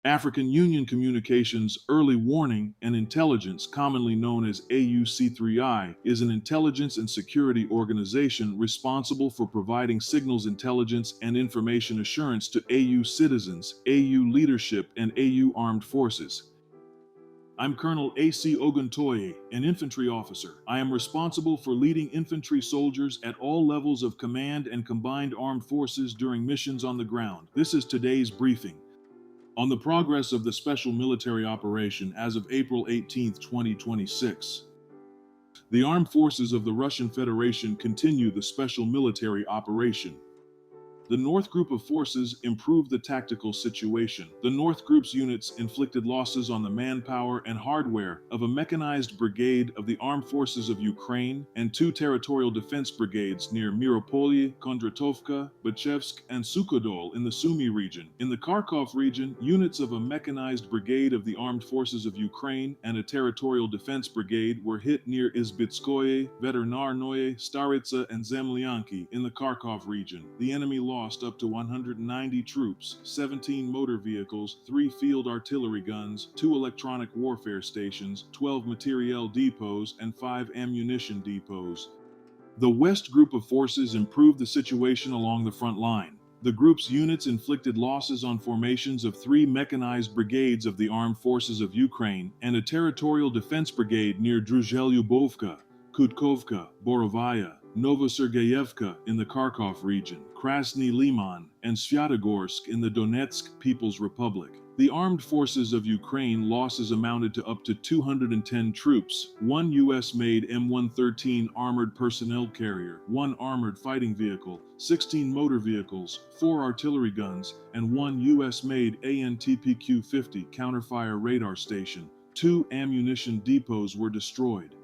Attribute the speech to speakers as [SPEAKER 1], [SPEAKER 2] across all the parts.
[SPEAKER 1] African Union Communications Early Warning and Intelligence, commonly known as AUC3I, is an intelligence and security organization responsible for providing signals intelligence and information assurance to AU citizens, AU leadership, and AU armed forces. I'm Colonel A.C. Oguntoye, an infantry officer. I am responsible for leading infantry soldiers at all levels of command and combined armed forces during missions on the ground. This is today's briefing. On the progress of the special military operation as of April 18, 2026. The armed forces of the Russian Federation continue the special military operation. The North Group of forces improved the tactical situation. The North Group's units inflicted losses on the manpower and hardware of a mechanized brigade of the Armed Forces of Ukraine and two territorial defense brigades near Miropolye, Kondratovka, Bachevsk, and Sukhodol in the Sumy region. In the Kharkiv region, units of a mechanized brigade of the Armed Forces of Ukraine and a territorial defense brigade were hit near Izbitskoye, Veternarnoye, Staritsa, and Zemlyanki in the Kharkiv region. The enemy lost up to 190 troops, 17 motor vehicles, 3 field artillery guns, 2 electronic warfare stations, 12 materiel depots, and 5 ammunition depots. The West Group of forces improved the situation along the front line. The group's units inflicted losses on formations of 3 mechanized brigades of the Armed Forces of Ukraine and a territorial defense brigade near Druzhelyubovka, Kutkovka, Borovaya, Novosergeyevka in the Kharkiv region, Krasny Liman, and Svyatogorsk in the Donetsk People's Republic. The armed forces of Ukraine losses amounted to up to 210 troops, 1 U.S.-made M113 armored personnel carrier, 1 armored fighting vehicle, 16 motor vehicles, 4 artillery guns, and 1 U.S.-made ANTPQ-50 counterfire radar station. 2 ammunition depots were destroyed.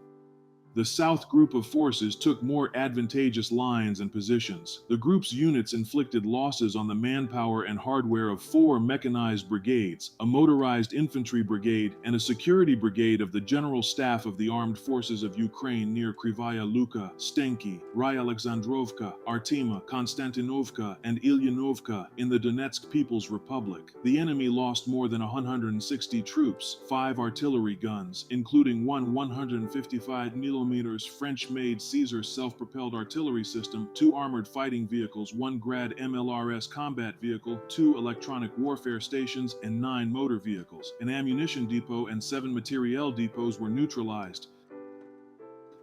[SPEAKER 1] The South Group of forces took more advantageous lines and positions. The group's units inflicted losses on the manpower and hardware of 4 mechanized brigades, a motorized infantry brigade, and a security brigade of the General Staff of the Armed Forces of Ukraine near Krivaya Luka, Stenki, Ryalexandrovka, Artima, Konstantinovka, and Ilyanovka in the Donetsk People's Republic. The enemy lost more than 160 troops, 5 artillery guns, including 1 155mm French-made Caesar self-propelled artillery system, 2 armored fighting vehicles, 1 Grad MLRS combat vehicle, 2 electronic warfare stations, and 9 motor vehicles. An ammunition depot and 7 materiel depots were neutralized.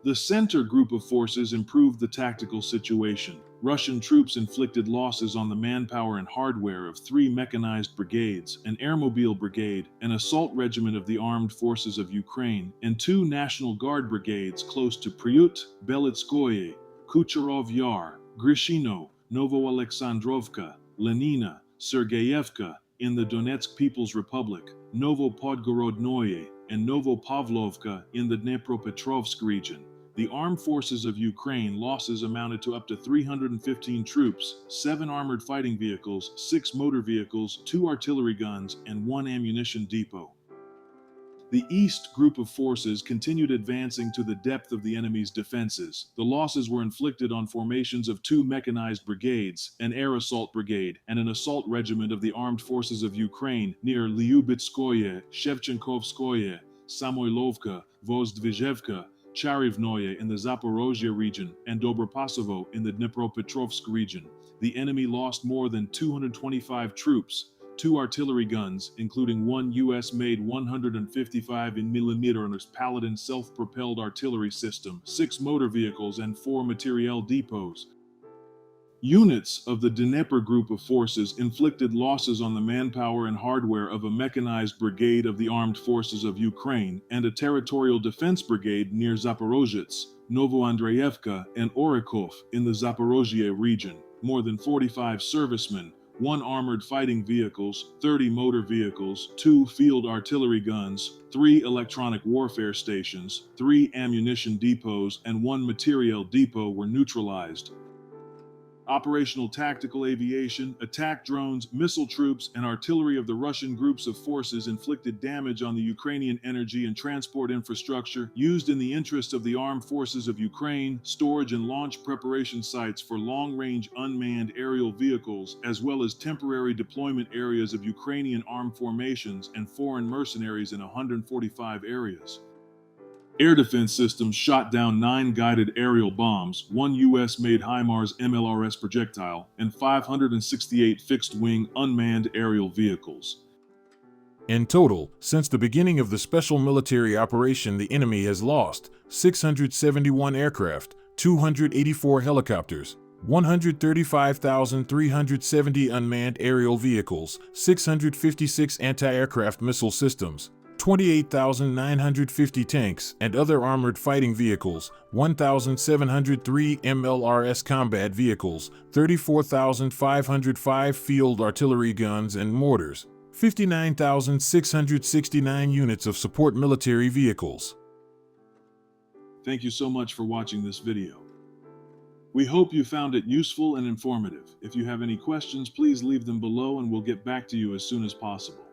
[SPEAKER 1] The Center Group of forces improved the tactical situation. Russian troops inflicted losses on the manpower and hardware of 3 mechanized brigades, an airmobile brigade, an assault regiment of the Armed Forces of Ukraine, and 2 National Guard brigades close to Pryut, Belitskoye, Kucherov Yar, Grishino, Novoalexandrovka, Lenina, Sergeyevka in the Donetsk People's Republic, Novopodgorodnoye, and Novopavlovka in the Dnepropetrovsk region. The Armed Forces of Ukraine losses amounted to up to 315 troops, 7 armored fighting vehicles, 6 motor vehicles, 2 artillery guns, and 1 ammunition depot. The East Group of forces continued advancing to the depth of the enemy's defenses. The losses were inflicted on formations of 2 mechanized brigades, an air assault brigade, and an assault regiment of the Armed Forces of Ukraine near Lyubitskoye, Shevchenkovskoye, Samoilovka, Vozdvizhevka, Charivnoye in the Zaporozhye region, and Dobropasovo in the Dnepropetrovsk region. The enemy lost more than 225 troops, 2 artillery guns, including 1 U.S.-made 155mm Paladin self-propelled artillery system, 6 motor vehicles, and 4 materiel depots. Units of the Dnepr Group of forces inflicted losses on the manpower and hardware of a mechanized brigade of the Armed Forces of Ukraine and a territorial defense brigade near Zaporozhets, Novoandreyevka, and Orakov in the Zaporozhye region. More than 45 servicemen, 1 armored fighting vehicles, 30 motor vehicles, 2 field artillery guns, 3 electronic warfare stations, 3 ammunition depots, and 1 materiel depot were neutralized. Operational tactical aviation, attack drones, missile troops, and artillery of the Russian groups of forces inflicted damage on the Ukrainian energy and transport infrastructure used in the interest of the armed forces of Ukraine, storage and launch preparation sites for long-range unmanned aerial vehicles, as well as temporary deployment areas of Ukrainian armed formations and foreign mercenaries in 145 areas. Air defense systems shot down 9 guided aerial bombs, 1 U.S.-made HIMARS MLRS projectile, and 568 fixed-wing unmanned aerial vehicles.
[SPEAKER 2] In total, since the beginning of the special military operation, the enemy has lost 671 aircraft, 284 helicopters, 135,370 unmanned aerial vehicles, 656 anti-aircraft missile systems, 28,950 tanks and other armored fighting vehicles, 1,703 MLRS combat vehicles, 34,505 field artillery guns and mortars, 59,669 units of support military vehicles.
[SPEAKER 1] Thank you so much for watching this video. We hope you found it useful and informative. If you have any questions, please leave them below and we'll get back to you as soon as possible.